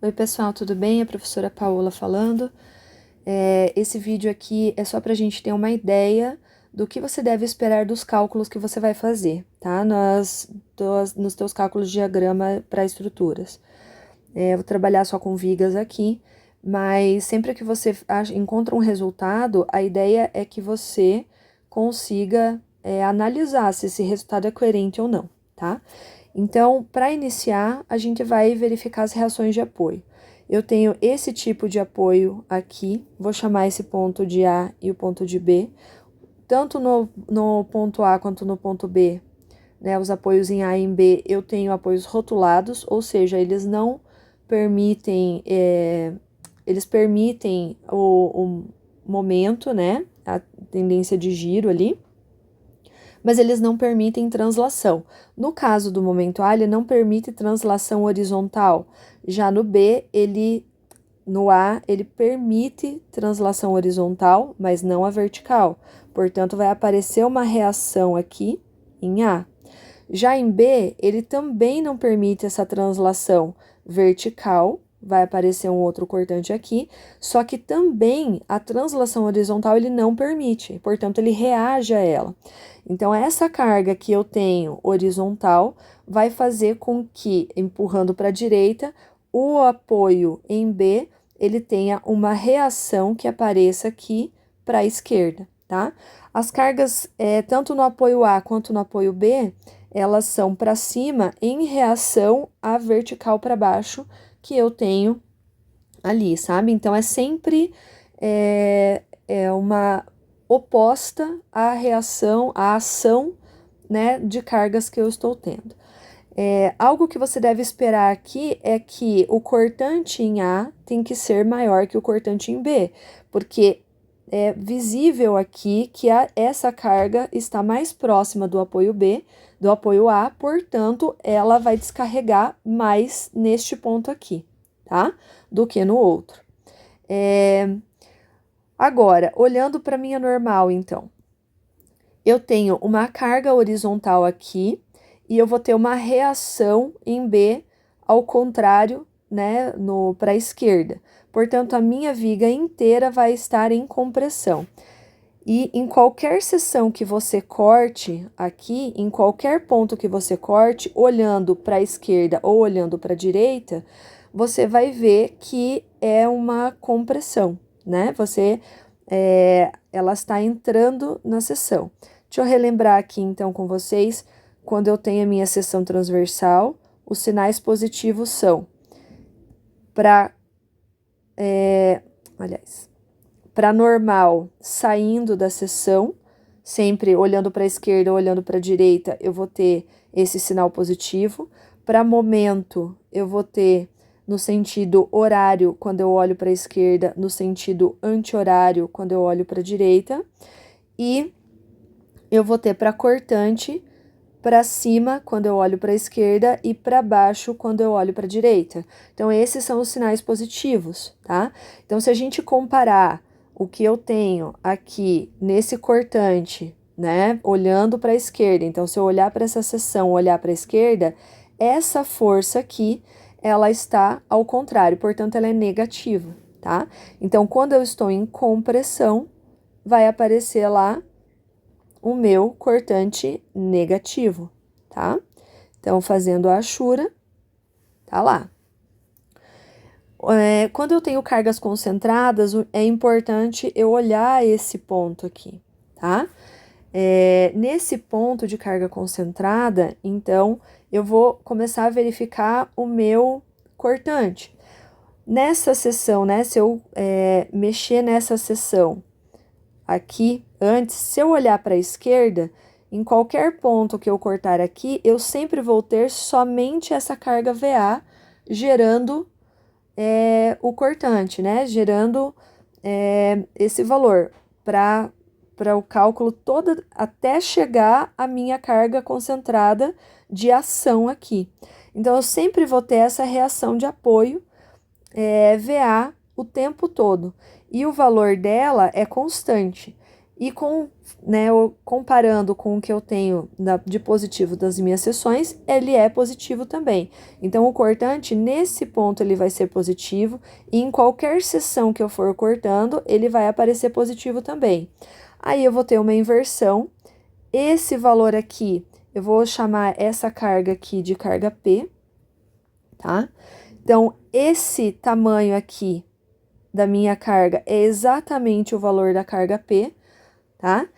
Oi pessoal, tudo bem? A professora Paola falando. Esse vídeo aqui é só para a gente ter uma ideia do que você deve esperar dos cálculos que você vai fazer, tá? Nos teus cálculos de diagrama para estruturas. Eu vou trabalhar só com vigas aqui, mas sempre que você encontra um resultado, a ideia é que você consiga analisar se esse resultado é coerente ou não, tá? Então, para iniciar, a gente vai verificar as reações de apoio. Eu tenho esse tipo de apoio aqui, vou chamar esse ponto de A e o ponto de B. Tanto no ponto A quanto no ponto B, né, os apoios em A e em B, eu tenho apoios rotulados, ou seja, eles não permitem, eles permitem o momento, né, a tendência de giro ali, mas eles não permitem translação. No caso do momento A, ele não permite translação horizontal. Já no A, ele permite translação horizontal, mas não a vertical. Portanto, vai aparecer uma reação aqui em A. Já em B, ele também não permite essa translação vertical, vai aparecer um outro cortante aqui, só que também a translação horizontal ele não permite, portanto, ele reage a ela. Então, essa carga que eu tenho horizontal vai fazer com que, empurrando para a direita, o apoio em B, ele tenha uma reação que apareça aqui para a esquerda, tá? As cargas, tanto no apoio A quanto no apoio B, elas são para cima em reação à vertical para baixo que eu tenho ali, sabe? Então, é sempre uma oposta à reação, à ação, né, de cargas que eu estou tendo. Algo que você deve esperar aqui é que o cortante em A tem que ser maior que o cortante em B, porque é visível aqui que essa carga está mais próxima do apoio B, do apoio A, portanto, ela vai descarregar mais neste ponto aqui, tá? Do que no outro. Agora, olhando para minha normal, então, eu tenho uma carga horizontal aqui e eu vou ter uma reação em B ao contrário, né, para a esquerda. Portanto, a minha viga inteira vai estar em compressão. E em qualquer seção que você corte aqui, em qualquer ponto que você corte, olhando para a esquerda ou olhando para a direita, você vai ver que é uma compressão, né? Ela está entrando na seção. Deixa eu relembrar aqui então com vocês, quando eu tenho a minha seção transversal, os sinais positivos são para normal saindo da seção, sempre olhando para a esquerda ou olhando para a direita, eu vou ter esse sinal positivo. Para momento, eu vou ter no sentido horário quando eu olho para a esquerda, no sentido anti-horário quando eu olho para a direita. E eu vou ter para cortante para cima quando eu olho para a esquerda e para baixo quando eu olho para a direita. Então, esses são os sinais positivos, tá? Então, se a gente comparar o que eu tenho aqui nesse cortante, né, olhando para a esquerda, então, se eu olhar para essa seção, olhar para a esquerda, essa força aqui, ela está ao contrário, portanto, ela é negativa, tá? Então, quando eu estou em compressão, vai aparecer lá o meu cortante negativo, tá? Então, fazendo a achura, tá lá. Quando eu tenho cargas concentradas, é importante eu olhar esse ponto aqui, tá? Nesse ponto de carga concentrada, então, eu vou começar a verificar o meu cortante. Nessa seção, né, se eu mexer nessa seção aqui antes, se eu olhar para a esquerda, em qualquer ponto que eu cortar aqui, eu sempre vou ter somente essa carga VA gerando o cortante, né? Gerando esse valor para o cálculo todo até chegar a minha carga concentrada de ação aqui. Então, eu sempre vou ter essa reação de apoio VA o tempo todo. E o valor dela é constante. E né, comparando com o que eu tenho de positivo das minhas seções, ele é positivo também. Então, o cortante, nesse ponto, ele vai ser positivo, e em qualquer seção que eu for cortando, ele vai aparecer positivo também. Aí, eu vou ter uma inversão. Esse valor aqui, eu vou chamar essa carga aqui de carga P, tá? Então, esse tamanho aqui da minha carga é exatamente o valor da carga P, tá?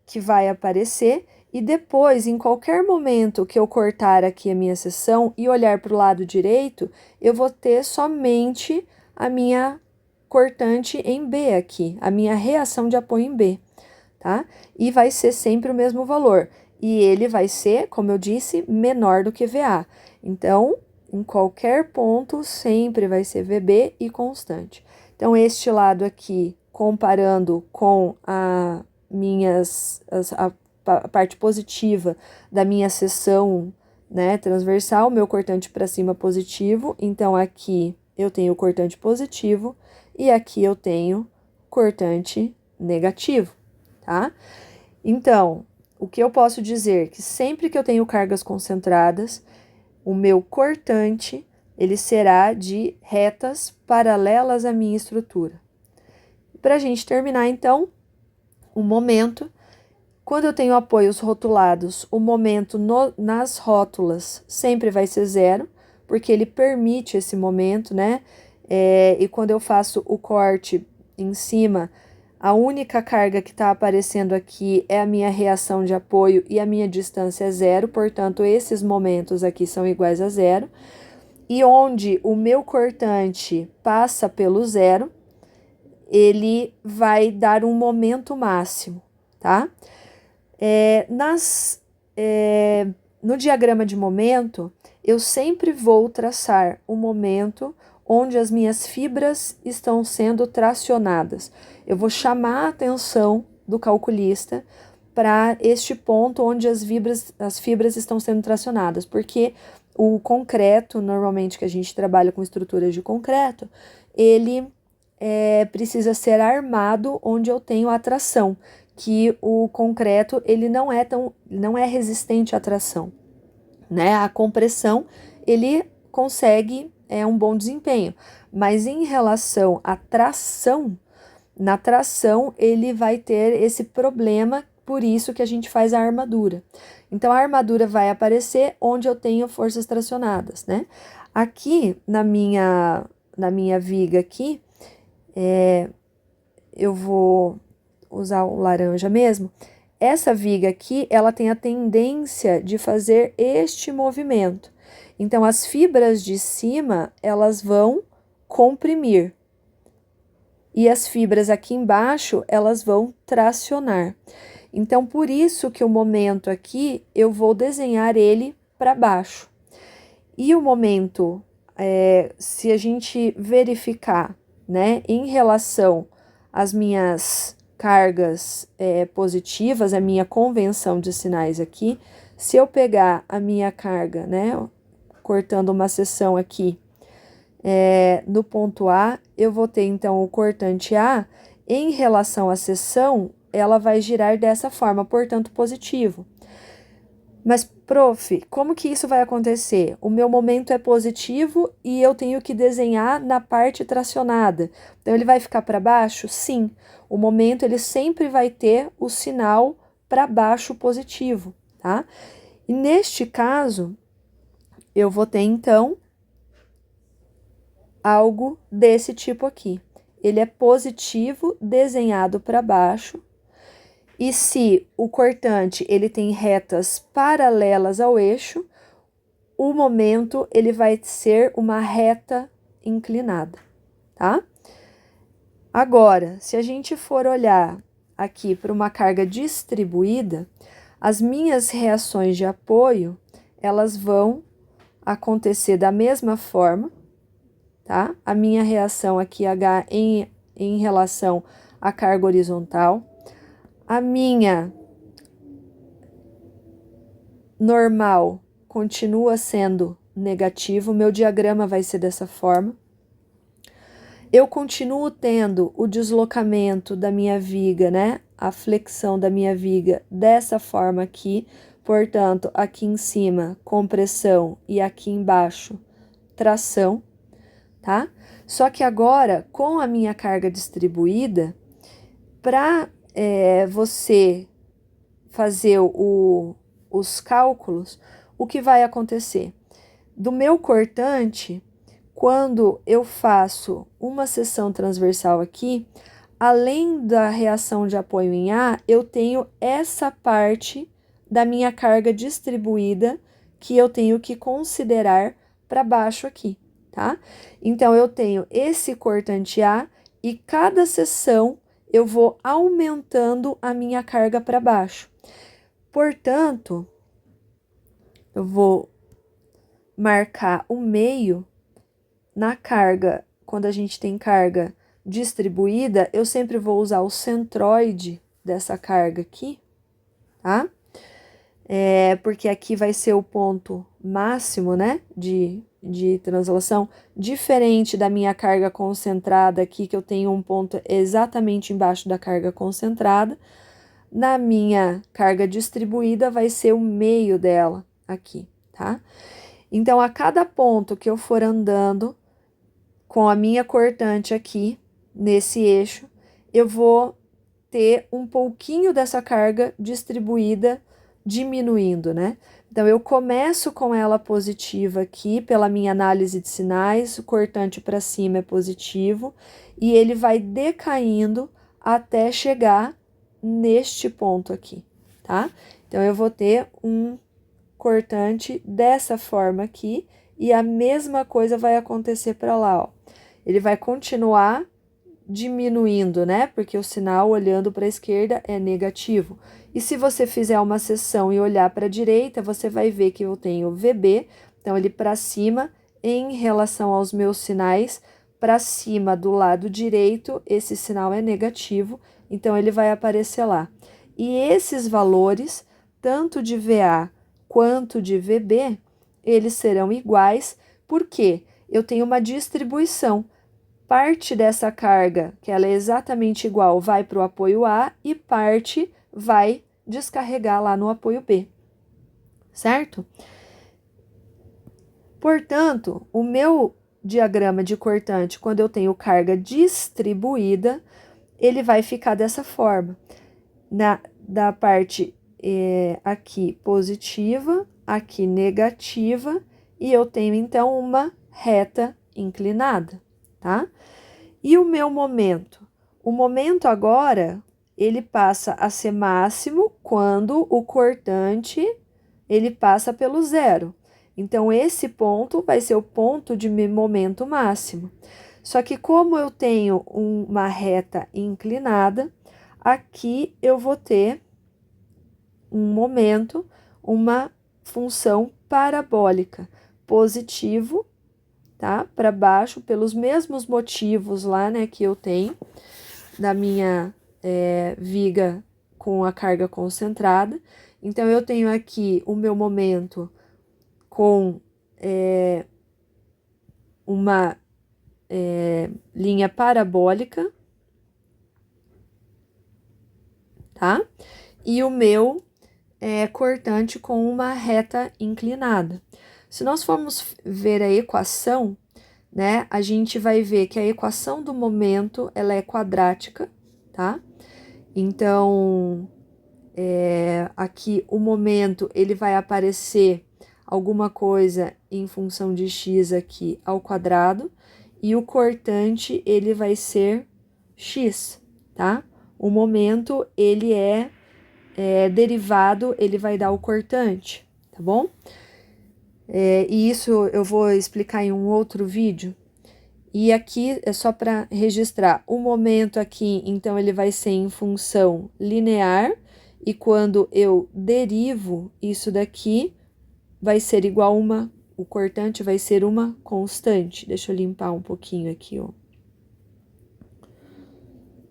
Que vai aparecer, e depois, em qualquer momento que eu cortar aqui a minha seção e olhar para o lado direito, eu vou ter somente a minha cortante em B aqui, a minha reação de apoio em B, tá? E vai ser sempre o mesmo valor. E ele vai ser, como eu disse, menor do que VA. Então, em qualquer ponto, sempre vai ser VB e constante. Então, este lado aqui, comparando com a parte positiva da minha seção, né, transversal, meu cortante para cima positivo. Então, aqui eu tenho cortante positivo e aqui eu tenho cortante negativo, tá? Então, o que eu posso dizer? Que sempre que eu tenho cargas concentradas, o meu cortante, ele será de retas paralelas à minha estrutura. Para a gente terminar, então, o momento, quando eu tenho apoios rotulados, o momento nas rótulas sempre vai ser zero, porque ele permite esse momento, né? E quando eu faço o corte em cima, a única carga que está aparecendo aqui é a minha reação de apoio e a minha distância é zero, portanto, esses momentos aqui são iguais a zero. E onde o meu cortante passa pelo zero, ele vai dar um momento máximo, tá? No diagrama de momento, eu sempre vou traçar o momento onde as minhas fibras estão sendo tracionadas. Eu vou chamar a atenção do calculista para este ponto onde as fibras estão sendo tracionadas, porque o concreto, normalmente que a gente trabalha com estruturas de concreto, ele precisa ser armado onde eu tenho atração, que o concreto ele não é resistente à tração, né? A compressão ele consegue um bom desempenho, mas em relação à tração, na tração ele vai ter esse problema, por isso que a gente faz a armadura. Então a armadura vai aparecer onde eu tenho forças tracionadas, né? Aqui na minha viga aqui, eu vou usar o laranja mesmo. Essa viga aqui, ela tem a tendência de fazer este movimento. Então, as fibras de cima, elas vão comprimir. E as fibras aqui embaixo, elas vão tracionar. Então, por isso que o momento aqui, eu vou desenhar ele para baixo. E o momento, se a gente verificar, né, em relação às minhas cargas positivas, a minha convenção de sinais aqui, se eu pegar a minha carga, né, cortando uma seção aqui no ponto A, eu vou ter então o cortante A, em relação à seção, ela vai girar dessa forma, portanto positivo. Mas, prof, como que isso vai acontecer? O meu momento é positivo e eu tenho que desenhar na parte tracionada. Então, ele vai ficar para baixo? Sim. O momento, ele sempre vai ter o sinal para baixo positivo, tá? E neste caso, eu vou ter, então, algo desse tipo aqui. Ele é positivo desenhado para baixo. E se o cortante ele tem retas paralelas ao eixo, o momento ele vai ser uma reta inclinada, tá? Agora, se a gente for olhar aqui para uma carga distribuída, as minhas reações de apoio, elas vão acontecer da mesma forma, tá? A minha reação aqui H em relação à carga horizontal, a minha normal continua sendo negativo, meu diagrama vai ser dessa forma. Eu continuo tendo o deslocamento da minha viga, né? A flexão da minha viga dessa forma aqui. Portanto, aqui em cima, compressão e aqui embaixo, tração, tá? Só que agora, com a minha carga distribuída, para você fazer os cálculos, o que vai acontecer? Do meu cortante, quando eu faço uma seção transversal aqui, além da reação de apoio em A, eu tenho essa parte da minha carga distribuída que eu tenho que considerar para baixo aqui, tá? Então, eu tenho esse cortante A e cada seção eu vou aumentando a minha carga para baixo. Portanto, eu vou marcar o meio na carga. Quando a gente tem carga distribuída, eu sempre vou usar o centroide dessa carga aqui, tá? Porque aqui vai ser o ponto máximo, né, de translação, diferente da minha carga concentrada aqui, que eu tenho um ponto exatamente embaixo da carga concentrada. Na minha carga distribuída, vai ser o meio dela aqui, tá? Então, a cada ponto que eu for andando com a minha cortante aqui, nesse eixo, eu vou ter um pouquinho dessa carga distribuída diminuindo, né? Então, eu começo com ela positiva aqui, pela minha análise de sinais, o cortante para cima é positivo, e ele vai decaindo até chegar neste ponto aqui, tá? Então, eu vou ter um cortante dessa forma aqui, e a mesma coisa vai acontecer para lá, ó. Ele vai continuar diminuindo, né? Porque o sinal olhando para a esquerda é negativo. E se você fizer uma seção e olhar para a direita, você vai ver que eu tenho VB, então ele para cima em relação aos meus sinais, para cima do lado direito, esse sinal é negativo, então ele vai aparecer lá. E esses valores, tanto de VA quanto de VB, eles serão iguais, porque eu tenho uma distribuição. Parte dessa carga, que ela é exatamente igual, vai para o apoio A e parte vai descarregar lá no apoio B, certo? Portanto, o meu diagrama de cortante, quando eu tenho carga distribuída, ele vai ficar dessa forma. Da parte aqui positiva, aqui negativa, e eu tenho então uma reta inclinada, tá? E o meu momento? O momento agora, ele passa a ser máximo quando o cortante, ele passa pelo zero. Então, esse ponto vai ser o ponto de momento máximo. Só que como eu tenho uma reta inclinada, aqui eu vou ter um momento, uma função parabólica, positivo, tá? Para baixo, pelos mesmos motivos lá, né, que eu tenho da minha viga com a carga concentrada. Então, eu tenho aqui o meu momento com uma linha parabólica, tá? E o meu cortante com uma reta inclinada. Se nós formos ver a equação, né, a gente vai ver que a equação do momento, ela é quadrática, tá? Então, aqui o momento, ele vai aparecer alguma coisa em função de x aqui ao quadrado, e o cortante, ele vai ser x, tá? O momento, ele derivado, ele vai dar o cortante, tá bom? E isso eu vou explicar em um outro vídeo. E aqui é só para registrar. O momento aqui, então, ele vai ser em função linear. E quando eu derivo isso daqui, vai ser igual o cortante vai ser uma constante. Deixa eu limpar um pouquinho aqui, ó.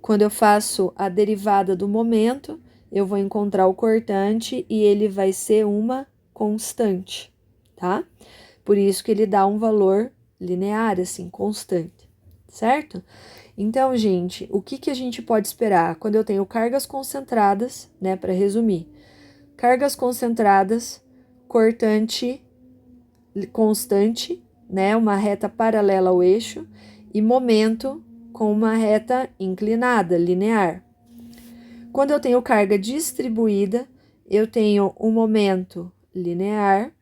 Quando eu faço a derivada do momento, eu vou encontrar o cortante e ele vai ser uma constante, tá? Por isso que ele dá um valor linear, assim, constante. certo? Então, gente, o que a gente pode esperar quando eu tenho cargas concentradas, né, para resumir? Cargas concentradas, cortante constante, né, uma reta paralela ao eixo, e momento com uma reta inclinada, linear. Quando eu tenho carga distribuída, eu tenho um momento linear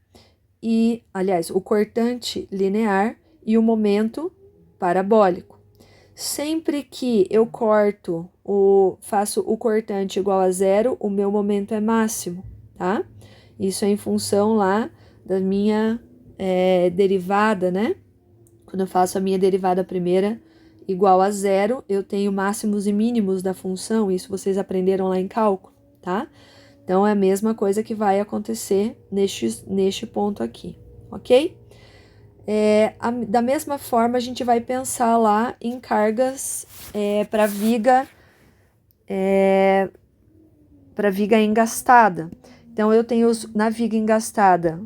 e, aliás, o cortante linear e o momento parabólico. Sempre que eu faço o cortante igual a zero, o meu momento é máximo, tá? Isso é em função lá da minha derivada, né? Quando eu faço a minha derivada primeira igual a zero, eu tenho máximos e mínimos da função, isso vocês aprenderam lá em cálculo, tá? Então, é a mesma coisa que vai acontecer neste ponto aqui, ok? Da mesma forma, a gente vai pensar lá em cargas para viga engastada. Então, na viga engastada,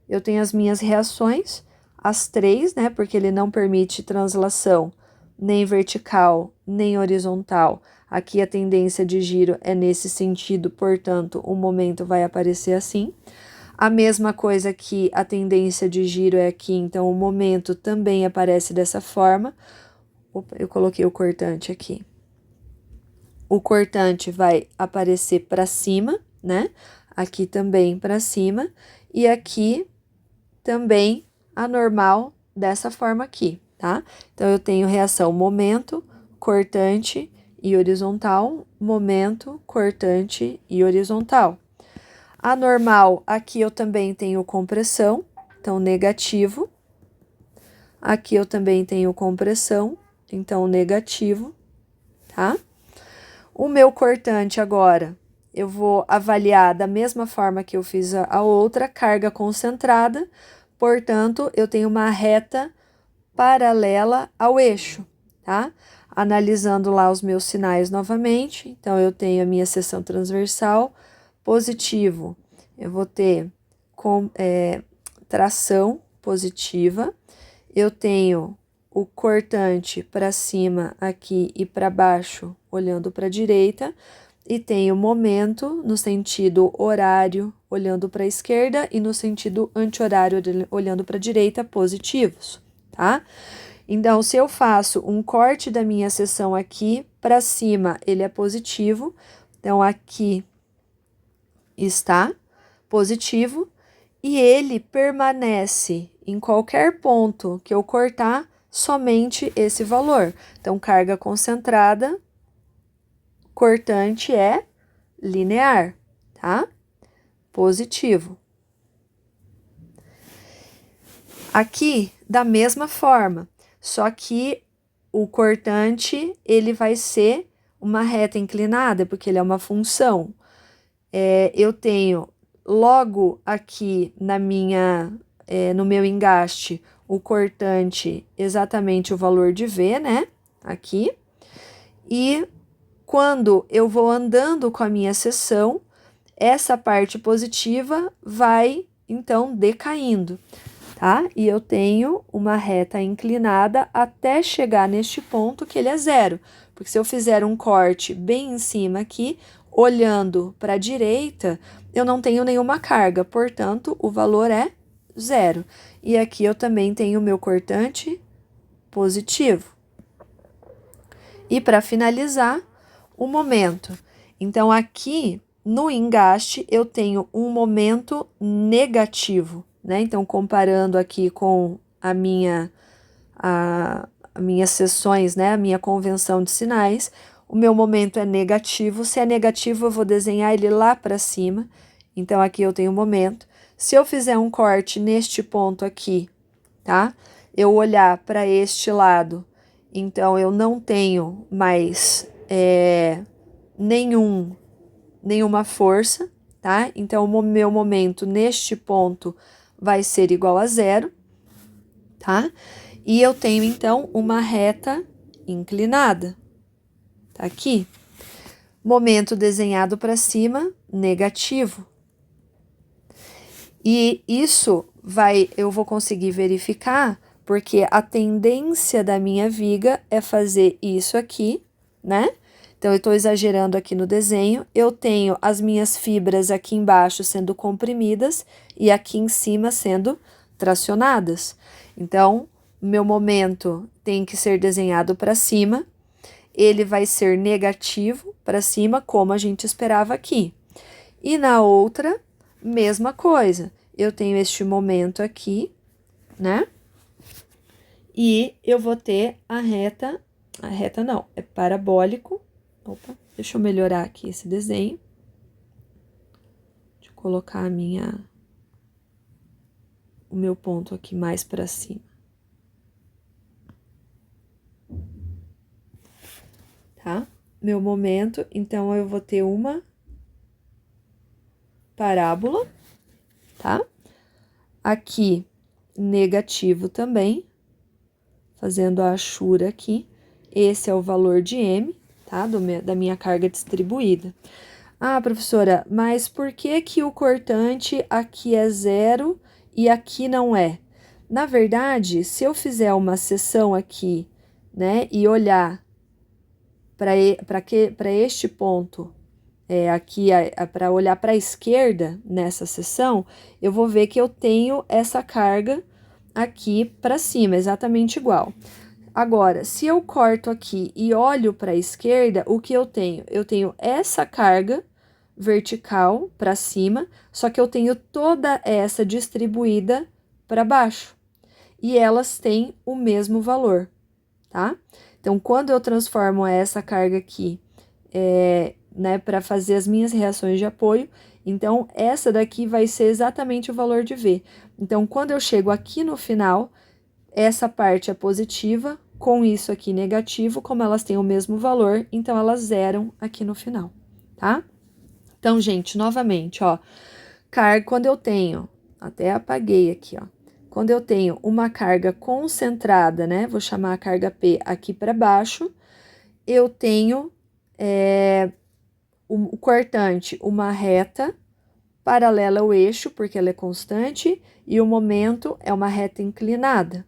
eu tenho as minhas reações, as 3, né? Porque ele não permite translação nem vertical, nem horizontal. Aqui a tendência de giro é nesse sentido, portanto, o momento vai aparecer assim. A mesma coisa que a tendência de giro é aqui, então o momento também aparece dessa forma. Opa, eu coloquei o cortante aqui. O cortante vai aparecer para cima, né? Aqui também para cima. E aqui também a normal dessa forma aqui, tá? Então, eu tenho reação momento, cortante e horizontal, momento, cortante e horizontal. A normal, aqui eu também tenho compressão, então negativo. Aqui eu também tenho compressão, então negativo, tá? O meu cortante agora, eu vou avaliar da mesma forma que eu fiz a outra, carga concentrada, portanto, eu tenho uma reta paralela ao eixo, tá? Analisando lá os meus sinais novamente, então eu tenho a minha seção transversal, positivo, eu vou ter tração positiva, eu tenho o cortante para cima aqui e para baixo, olhando para a direita, e tenho momento no sentido horário, olhando para a esquerda, e no sentido anti-horário, olhando para a direita, positivos, tá? Então, se eu faço um corte da minha seção aqui para cima, ele é positivo, então aqui está positivo, e ele permanece em qualquer ponto que eu cortar somente esse valor. Então, carga concentrada, cortante é linear, tá? Positivo. Aqui, da mesma forma, só que o cortante, ele vai ser uma reta inclinada, porque ele é uma função. Eu tenho logo aqui no meu engaste, o cortante exatamente o valor de V, né? Aqui. E quando eu vou andando com a minha seção, essa parte positiva vai, então, decaindo, tá? E eu tenho uma reta inclinada até chegar neste ponto que ele é zero. Porque se eu fizer um corte bem em cima aqui, olhando para a direita, eu não tenho nenhuma carga, portanto, o valor é zero. E aqui eu também tenho o meu cortante positivo. E para finalizar, o momento. Então, aqui no engaste, eu tenho um momento negativo, né? Então, comparando aqui com as minhas seções, né? A minha convenção de sinais, o meu momento é negativo. Se é negativo, eu vou desenhar ele lá para cima. Então, aqui eu tenho um momento. Se eu fizer um corte neste ponto aqui, tá? Eu olhar para este lado, então eu não tenho mais nenhuma força, tá? Então, o meu momento neste ponto vai ser igual a zero, tá? E eu tenho, então, uma reta inclinada, tá aqui. Momento desenhado para cima, negativo. E isso eu vou conseguir verificar Porque a tendência da minha viga é fazer isso aqui, né? Então, eu estou exagerando aqui no desenho. Eu tenho as minhas fibras aqui embaixo sendo comprimidas e aqui em cima sendo tracionadas. Então, meu momento tem que ser desenhado para cima. Ele vai ser negativo para cima, como a gente esperava aqui. E na outra, mesma coisa. Eu tenho este momento aqui, né? E eu vou ter a reta não, é parabólico. Opa, deixa eu melhorar aqui esse desenho. Deixa eu colocar o meu ponto aqui mais para cima. Tá? Meu momento, então, eu vou ter uma parábola, tá? Aqui, negativo também, fazendo a achura aqui. Esse é o valor de M, tá? Da minha carga distribuída. Ah, professora, mas por que que o cortante aqui é 0 e aqui não é? Na verdade, se eu fizer uma seção aqui, né, e olhar para este ponto, aqui para olhar para a esquerda nessa seção, eu vou ver que eu tenho essa carga aqui para cima, exatamente igual. Agora, se eu corto aqui e olho para a esquerda, o que eu tenho? Eu tenho essa carga vertical para cima, só que eu tenho toda essa distribuída para baixo. E elas têm o mesmo valor, tá? Então, quando eu transformo essa carga aqui, né, para fazer as minhas reações de apoio, então essa daqui vai ser exatamente o valor de V. Então, quando eu chego aqui no final, essa parte é positiva, com isso aqui negativo, como elas têm o mesmo valor, então elas zeram aqui no final, tá? Então, gente, novamente, ó, quando eu tenho, até apaguei aqui, ó, quando eu tenho uma carga concentrada, né, vou chamar a carga P aqui para baixo, eu tenho o cortante, uma reta paralela ao eixo, porque ela é constante, e o momento é uma reta inclinada.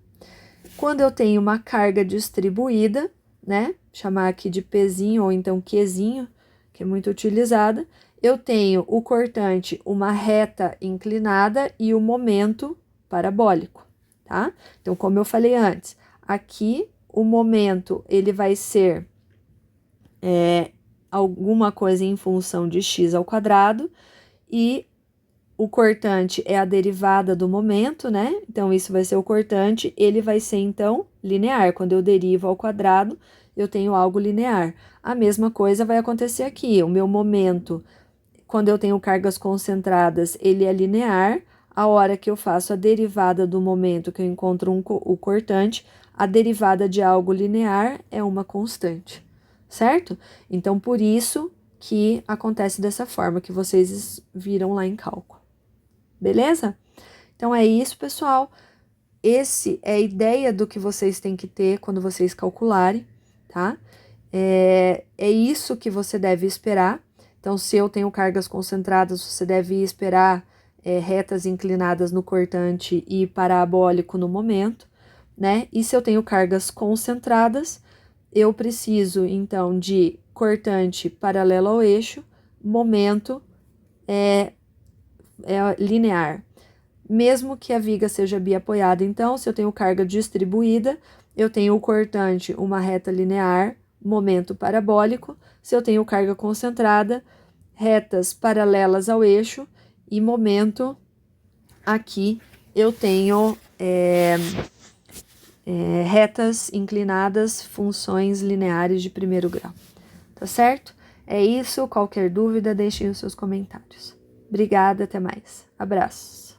Quando eu tenho uma carga distribuída, né, chamar aqui de Pzinho ou então Qzinho, que é muito utilizada, eu tenho o cortante, uma reta inclinada e o momento parabólico, tá? Então, como eu falei antes, aqui o momento ele vai ser alguma coisa em função de x ao quadrado e o cortante é a derivada do momento, né? Então, isso vai ser o cortante, ele vai ser, então, linear. Quando eu derivo ao quadrado, eu tenho algo linear. A mesma coisa vai acontecer aqui. O meu momento, quando eu tenho cargas concentradas, ele é linear. A hora que eu faço a derivada do momento, que eu encontro o cortante, a derivada de algo linear é uma constante, certo? Então, por isso que acontece dessa forma que vocês viram lá em cálculo. Beleza? Então, é isso, pessoal. Esse é a ideia do que vocês têm que ter quando vocês calcularem, tá? É isso que você deve esperar. Então, se eu tenho cargas concentradas, você deve esperar retas inclinadas no cortante e parabólico no momento, né? E se eu tenho cargas concentradas, eu preciso, então, de cortante paralelo ao eixo, momento é linear. Mesmo que a viga seja biapoiada, então, se eu tenho carga distribuída, eu tenho o cortante, uma reta linear, momento parabólico. Se eu tenho carga concentrada, retas paralelas ao eixo e momento, aqui eu tenho retas inclinadas, funções lineares de primeiro grau. Tá certo? É isso. Qualquer dúvida, deixem os seus comentários. Obrigada, até mais. Abraços.